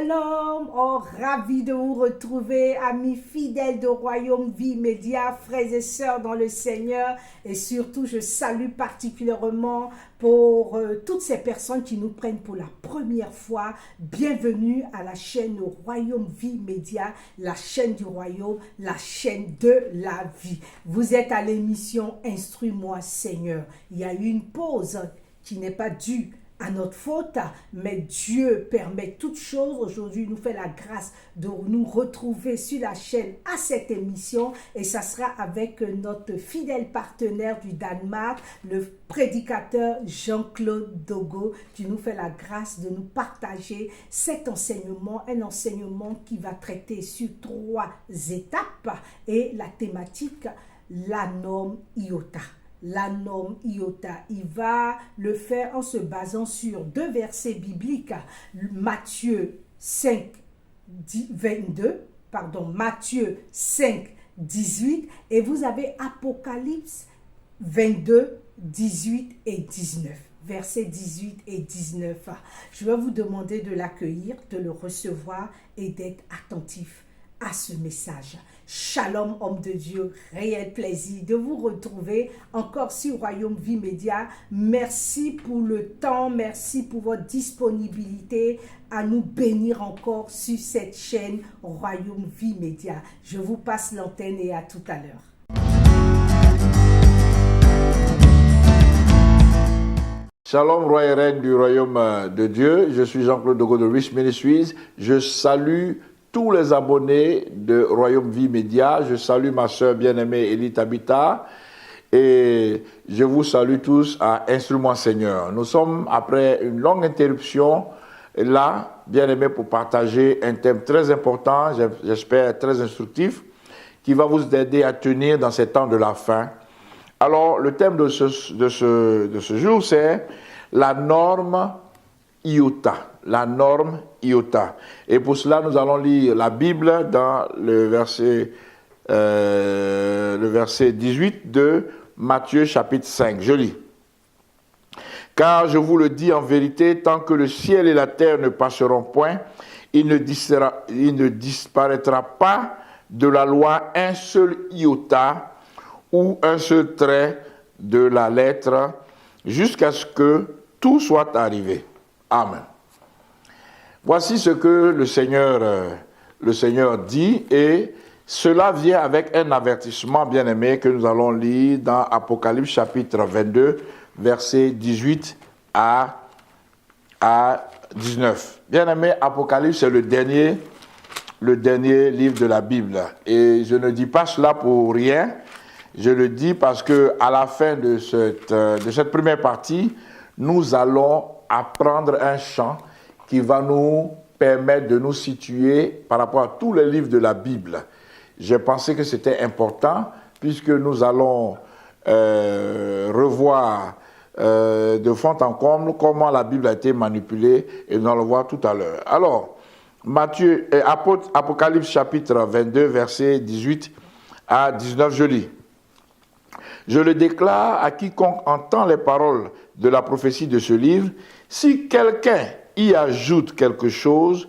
Shalom, oh ravi de vous retrouver, amis fidèles de Royaume Vie Média, frères et sœurs dans le Seigneur, et surtout je salue particulièrement pour toutes ces personnes qui nous prennent pour la première fois. Bienvenue à la chaîne Royaume Vie Média, la chaîne du Royaume, la chaîne de la vie. Vous êtes à l'émission Instruis-moi Seigneur. Il y a eu une pause qui n'est pas due à notre faute, mais Dieu permet toutes choses. Aujourd'hui, il nous fait la grâce de nous retrouver sur la chaîne à cette émission, et ça sera avec notre fidèle partenaire du Danemark, le prédicateur Jean-Claude Dogo, qui nous fait la grâce de nous partager cet enseignement, un enseignement qui va traiter sur 3 étapes, et la thématique, la norme IOTA. La norme IOTA. Il va le faire en se basant sur 2 versets bibliques, Matthieu 5, 18, et vous avez Apocalypse 22, 18 et 19. Versets 18 et 19. Je vais vous demander de l'accueillir, de le recevoir et d'être attentif à ce message. Shalom, homme de Dieu, réel plaisir de vous retrouver encore sur Royaume Vie Média. Merci pour le temps, merci pour votre disponibilité à nous bénir encore sur cette chaîne Royaume Vie Média. Je vous passe l'antenne et à tout à l'heure. Shalom, roi et reine du Royaume de Dieu. Je suis Jean-Claude Dogo de Rich Ministries. Je salue tous les abonnés de Royaume Vie Média. Je salue ma soeur bien-aimée Elie Tabitha et je vous salue tous à Instruis-moi Seigneur. Nous sommes après une longue interruption là, bien-aimés, pour partager un thème très important, j'espère très instructif, qui va vous aider à tenir dans ces temps de la fin. Alors, le thème de ce jour, c'est la norme IOTA. La norme IOTA. Et pour cela, nous allons lire la Bible dans le verset 18 de Matthieu chapitre 5. Je lis. Car je vous le dis en vérité, tant que le ciel et la terre ne passeront point, il ne disparaîtra pas de la loi un seul iota ou un seul trait de la lettre, jusqu'à ce que tout soit arrivé. Amen. Voici ce que le Seigneur dit, et cela vient avec un avertissement bien-aimé que nous allons lire dans Apocalypse chapitre 22, versets 18 à 19. Bien-aimé, Apocalypse, c'est le dernier livre de la Bible. Et je ne dis pas cela pour rien. Je le dis parce que à la fin de cette première partie, nous allons apprendre un chant qui va nous permettre de nous situer par rapport à tous les livres de la Bible. J'ai pensé que c'était important, puisque nous allons revoir de fond en comble comment la Bible a été manipulée, et nous allons le voir tout à l'heure. Alors, Apocalypse chapitre 22, versets 18 à 19, je lis. Je le déclare à quiconque entend les paroles de la prophétie de ce livre, si quelqu'un y ajoute quelque chose,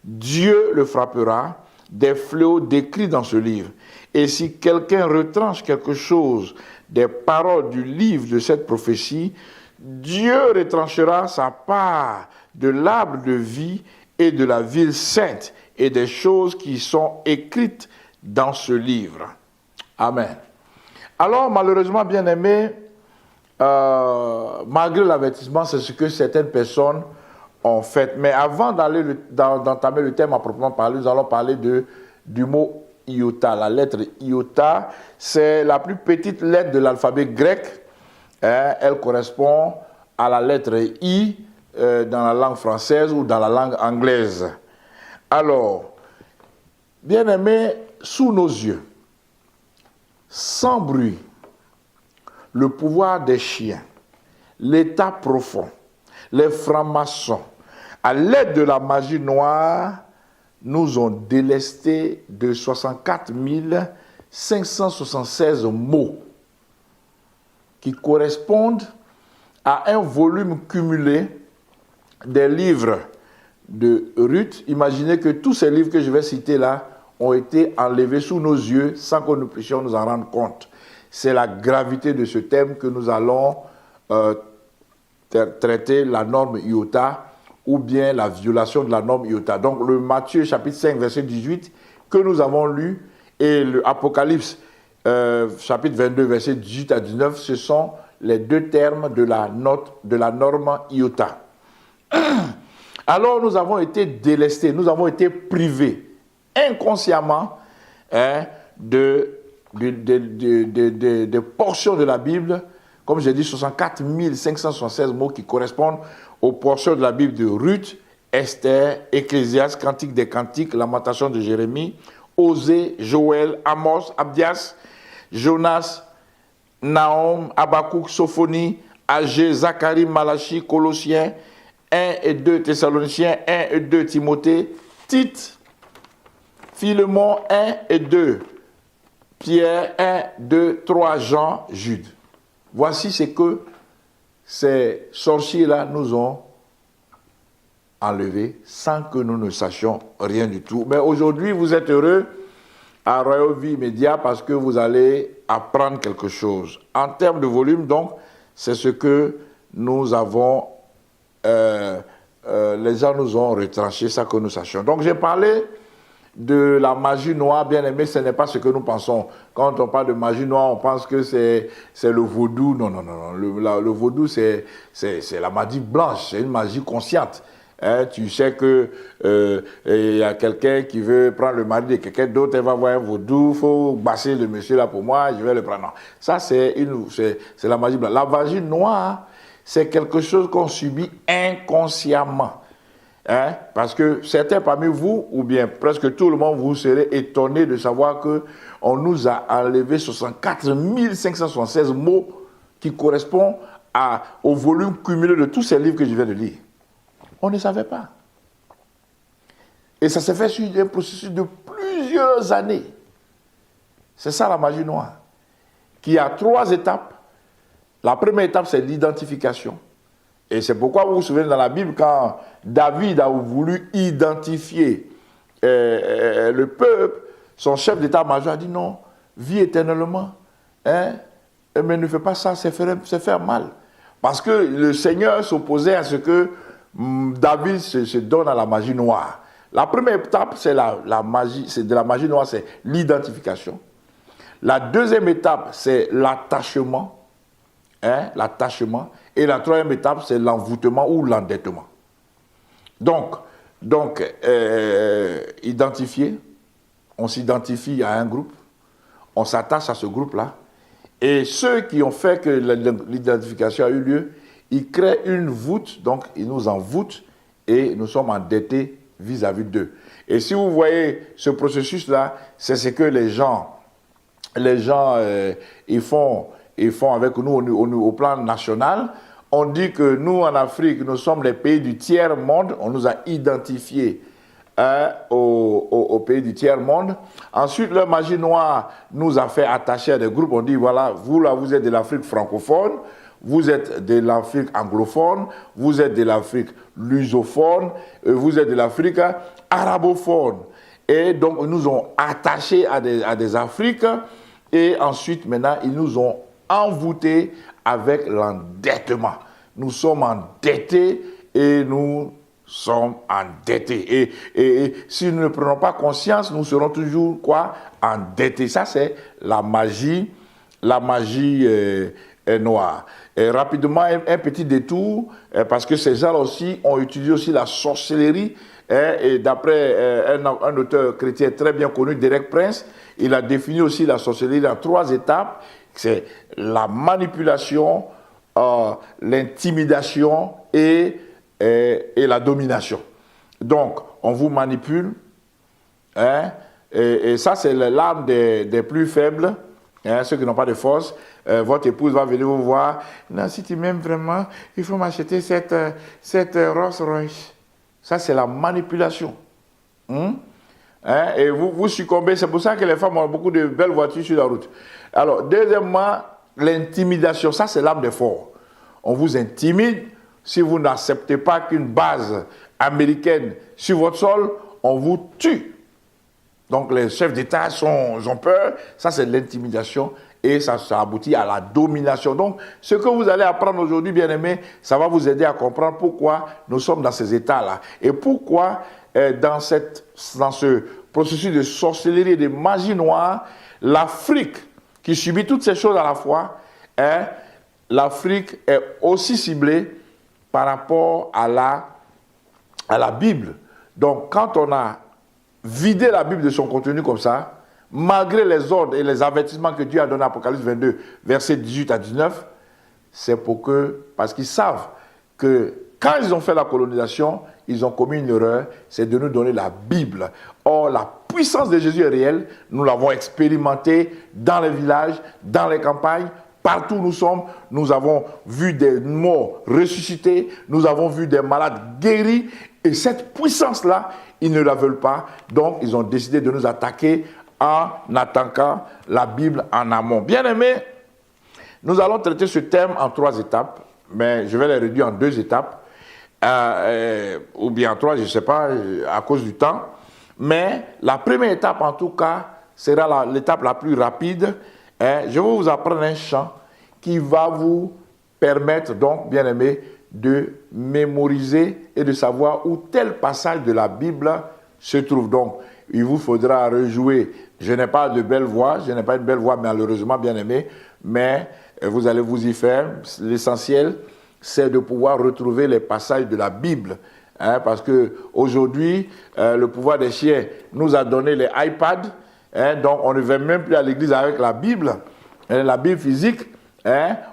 Dieu le frappera des fléaux décrits dans ce livre. Et si quelqu'un retranche quelque chose des paroles du livre de cette prophétie, Dieu retranchera sa part de l'arbre de vie et de la ville sainte et des choses qui sont écrites dans ce livre. Amen. Alors, malheureusement, bien-aimés, malgré l'avertissement, c'est ce que certaines personnes ont fait. Mais avant d'entamer le thème à proprement parler, nous allons parler du mot iota. La lettre iota, c'est la plus petite lettre de l'alphabet grec. Elle correspond à la lettre I dans la langue française ou dans la langue anglaise. Alors, bien-aimés, sous nos yeux, sans bruit, le pouvoir des chiens, l'état profond, les francs-maçons, à l'aide de la magie noire, nous ont délesté de 64 576 mots qui correspondent à un volume cumulé des livres de Ruth, imaginez que tous ces livres que je vais citer là ont été enlevés sous nos yeux sans que nous puissions nous en rendre compte. C'est la gravité de ce thème que nous allons traiter, la norme iota, ou bien la violation de la norme iota. Donc le Matthieu chapitre 5 verset 18 que nous avons lu et le Apocalypse chapitre 22 verset 18 à 19, ce sont les deux termes de la norme iota. Alors nous avons été délestés, nous avons été privés inconsciemment de portions de la Bible, comme j'ai dit, 64 576 mots qui correspondent aux portions de la Bible de Ruth, Esther, Ecclésiaste, Cantique des Cantiques, Lamentation de Jérémie, Osée, Joël, Amos, Abdias, Jonas, Nahum, Habakkuk, Sophonie, Agé, Zacharie, Malachie, Colossiens, 1 et 2 Thessaloniciens, 1 et 2 Timothée, Tite, Philemon, 1 et 2 Pierre, 1, 2, 3 Jean, Jude. Voici ce que ces sorciers-là nous ont enlevés sans que nous ne sachions rien du tout. Mais aujourd'hui, vous êtes heureux à Royaume Vie Média parce que vous allez apprendre quelque chose. En termes de volume, donc, c'est ce que nous avons, les gens nous ont retranché, ça que nous sachions. Donc, j'ai parlé de la magie noire, bien aimé, ce n'est pas ce que nous pensons. Quand on parle de magie noire, on pense que c'est le vaudou. Non, non, non, non. Le vaudou, c'est la magie blanche, c'est une magie consciente. Hein, tu sais que y a quelqu'un qui veut prendre le mari de quelqu'un d'autre, elle va voir un vaudou, il faut basser le monsieur là pour moi, je vais le prendre. Non. Ça, c'est la magie blanche. La magie noire, c'est quelque chose qu'on subit inconsciemment. Hein? Parce que certains parmi vous, ou bien presque tout le monde, vous serez étonnés de savoir qu'on nous a enlevé 64 576 mots qui correspondent au volume cumulé de tous ces livres que je viens de lire. On ne savait pas. Et ça s'est fait sur un processus de plusieurs années. C'est ça la magie noire. Qui a 3 étapes. La première étape, c'est l'identification. Et c'est pourquoi vous vous souvenez dans la Bible, quand David a voulu identifier le peuple, son chef d'état-major a dit non, vis éternellement. Hein? Mais ne fais pas ça, c'est faire mal. Parce que le Seigneur s'opposait à ce que David se donne à la magie noire. La première étape, c'est la magie, c'est de la magie noire, c'est l'identification. La deuxième étape, c'est l'attachement. Hein, l'attachement. Et la troisième étape, c'est l'envoûtement ou l'endettement. Donc identifier, on s'identifie à un groupe, on s'attache à ce groupe-là, et ceux qui ont fait que l'identification a eu lieu, ils créent une voûte, donc ils nous envoûtent, et nous sommes endettés vis-à-vis d'eux. Et si vous voyez ce processus-là, c'est ce que les gens ils font avec nous au plan national. On dit que nous, en Afrique, nous sommes les pays du tiers-monde. On nous a identifiés au pays du tiers-monde. Ensuite, la magie noire nous a fait attacher à des groupes. On dit, voilà, vous là, vous êtes de l'Afrique francophone, vous êtes de l'Afrique anglophone, vous êtes de l'Afrique lusophone, vous êtes de l'Afrique arabophone. Et donc, ils nous ont attachés à des Afriques. Et ensuite, maintenant, ils nous ont envoûtés avec l'endettement. Nous sommes endettés et nous sommes endettés. Et si nous ne prenons pas conscience, nous serons toujours quoi? Endettés. Ça, c'est la magie noire. Et rapidement, un petit détour, parce que ces gens aussi ont utilisé aussi la sorcellerie. Et d'après un auteur chrétien très bien connu, Derek Prince, il a défini aussi la sorcellerie dans 3 étapes. C'est la manipulation, l'intimidation et la domination. Donc, on vous manipule, hein, et ça c'est l'arme des plus faibles, hein, ceux qui n'ont pas de force. Votre épouse va venir vous voir. Non, si tu m'aimes vraiment, il faut m'acheter cette Rolls Royce. Ça, c'est la manipulation. Hein, et vous succombez. C'est pour ça que les femmes ont beaucoup de belles voitures sur la route. Alors, deuxièmement, l'intimidation. Ça, c'est l'arme des forts. On vous intimide si vous n'acceptez pas qu'une base américaine sur votre sol, on vous tue. Donc les chefs d'État ont peur, ça c'est de l'intimidation et ça aboutit à la domination. Donc ce que vous allez apprendre aujourd'hui, bien-aimés, ça va vous aider à comprendre pourquoi nous sommes dans ces états-là et pourquoi dans ce processus de sorcellerie et de magie noire, l'Afrique qui subit toutes ces choses à la fois, l'Afrique est aussi ciblée par rapport à la Bible. Donc, quand on a vidé la Bible de son contenu comme ça, malgré les ordres et les avertissements que Dieu a donnés à Apocalypse 22, versets 18 à 19, c'est parce qu'ils savent que quand ils ont fait la colonisation, ils ont commis une erreur, c'est de nous donner la Bible. Or, la puissance de Jésus est réelle, nous l'avons expérimentée dans les villages, dans les campagnes, partout où nous sommes, nous avons vu des morts ressuscités, nous avons vu des malades guéris, et cette puissance-là, ils ne la veulent pas, donc ils ont décidé de nous attaquer en attaquant la Bible en amont. Bien aimés, nous allons traiter ce thème en 3 étapes, mais je vais les réduire en 2 étapes, ou bien en 3, je ne sais pas, à cause du temps. Mais la première étape, en tout cas, sera l'étape la plus rapide. Je vais vous apprendre un chant qui va vous permettre, donc, bien aimé, de mémoriser et de savoir où tel passage de la Bible se trouve. Donc, il vous faudra rejouer. Je n'ai pas de belle voix, je n'ai pas une belle voix, malheureusement, bien aimé, mais vous allez vous y faire. L'essentiel, c'est de pouvoir retrouver les passages de la Bible. Parce qu'aujourd'hui, le pouvoir des chiens nous a donné les iPads, donc on ne va même plus à l'église avec la Bible physique,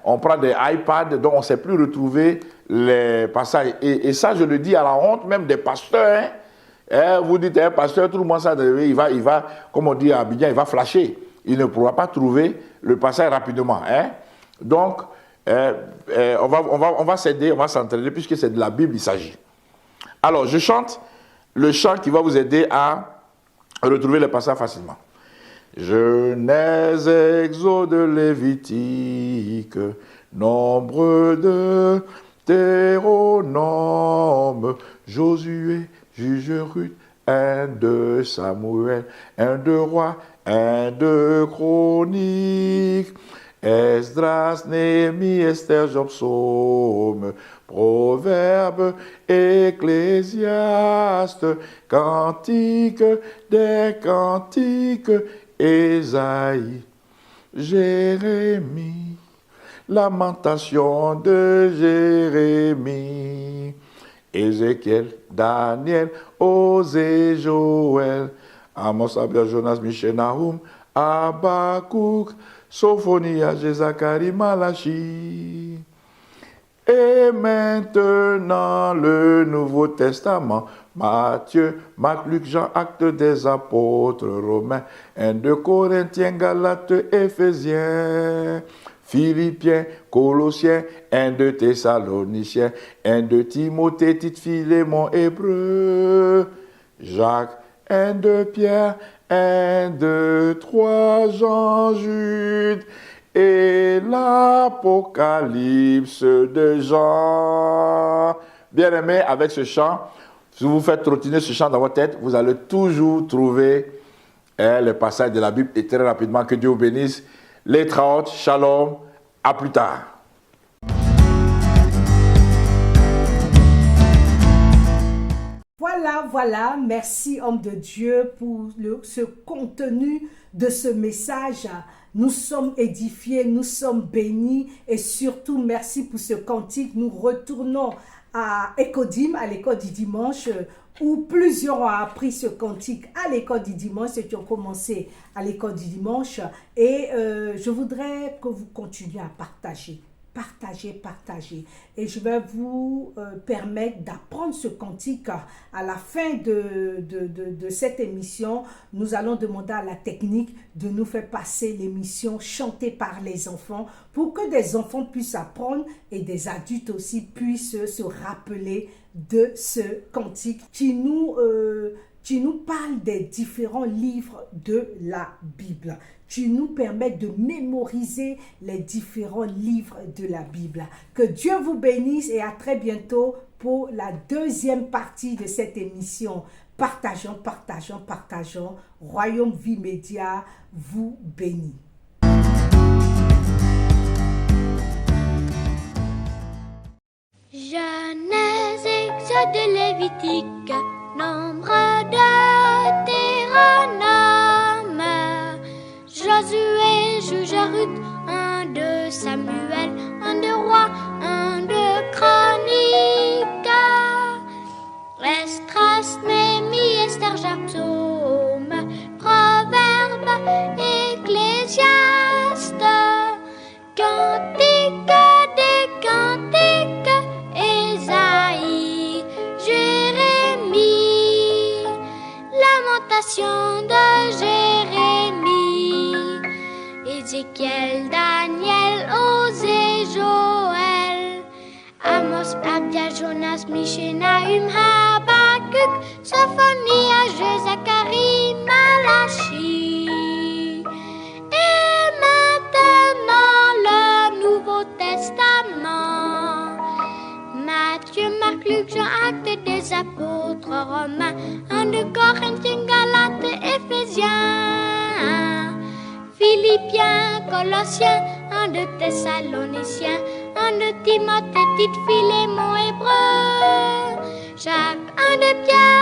on prend des iPads, donc on ne sait plus retrouver les passages. Et ça, je le dis à la honte même des pasteurs. Vous dites, pasteur, tout le monde, ça, il va, comme on dit à Abidjan, il va flasher. Il ne pourra pas trouver le passage rapidement. Donc, on va s'aider, on va s'entraîner, puisque c'est de la Bible il s'agit. Alors, je chante le chant qui va vous aider à retrouver les passages facilement. Genèse, Exode, Lévitique, Nombre de Deutéronome, Josué, Juge, Ruth, 1 de Samuel, 1 de Rois, 1 de Chroniques, Esdras, Néhémie, Esther, Job, Psaume, Proverbes, Ecclésiaste, Cantique des Cantiques, Ésaïe, Jérémie, Lamentation de Jérémie, Ézéchiel, Daniel, Osée, Joël, Amos, Abia, Jonas, Michée, Nahum, Habakkuk, Sophonias, Zacharie, Malachi. Et maintenant le Nouveau Testament, Matthieu, Marc, Luc, Jean, Actes des Apôtres, Romains, 1 de Corinthiens, Galates, Éphésiens, Philippiens, Colossiens, 1 de Thessaloniciens, 1 de Timothée, Tite, Philémon, Hébreux, Jacques, 1 de Pierre, 1 de 3 Jean, Jude, et l'Apocalypse de Jean. Bien aimé, avec ce chant, si vous faites trottiner ce chant dans votre tête, vous allez toujours trouver les passages de la Bible. Et très rapidement, que Dieu vous bénisse. Les traotes, shalom, à plus tard. Voilà, merci homme de Dieu pour ce contenu de ce message. Nous sommes édifiés, nous sommes bénis et surtout merci pour ce cantique. Nous retournons à Ecodim, à l'école du dimanche, où plusieurs ont appris ce cantique à l'école du dimanche, ceux qui ont commencé à l'école du dimanche. Et je voudrais que vous continuiez à partager. Partagez. Et je vais vous permettre d'apprendre ce cantique. À la fin de cette émission, nous allons demander à la technique de nous faire passer l'émission chantée par les enfants pour que des enfants puissent apprendre et des adultes aussi puissent se rappeler de ce cantique qui nous parle des différents livres de la Bible. tu nous permets de mémoriser les différents livres de la Bible. Que Dieu vous bénisse et à très bientôt pour la deuxième partie de cette émission. Partageons, partageons, partageons. Royaume Vie Média vous bénit. Genèse, Exode, Lévitique, Nombre, Deutéronome, Josué, Juge, Ruth, 1 de Samuel, 1 de Roi, 1 de Chronique, Esdras, Néhémie, Esther, Jacques, Psaume, Proverbe, Ecclésiaste, Cantique des Cantiques, Ésaïe, Jérémie, Lamentation de Jérémie, Ézéchiel, Daniel, Osée, Joël, Amos, Abdia, Jonas, Michée, Nahum, Habakkuk, Sophonie, Ageu, Zacharie, Malachie. Et maintenant le Nouveau Testament. Matthieu, Marc, Luc, Jean, Actes des Apôtres, Romains, 1 de Corinthiens, Galates, Éphésiens, Philippiens, Colossiens, 1 de Thessaloniciens, 1 de Timothée, Tite, Philémon, Hébreux, Jacques, 1 de Pierre,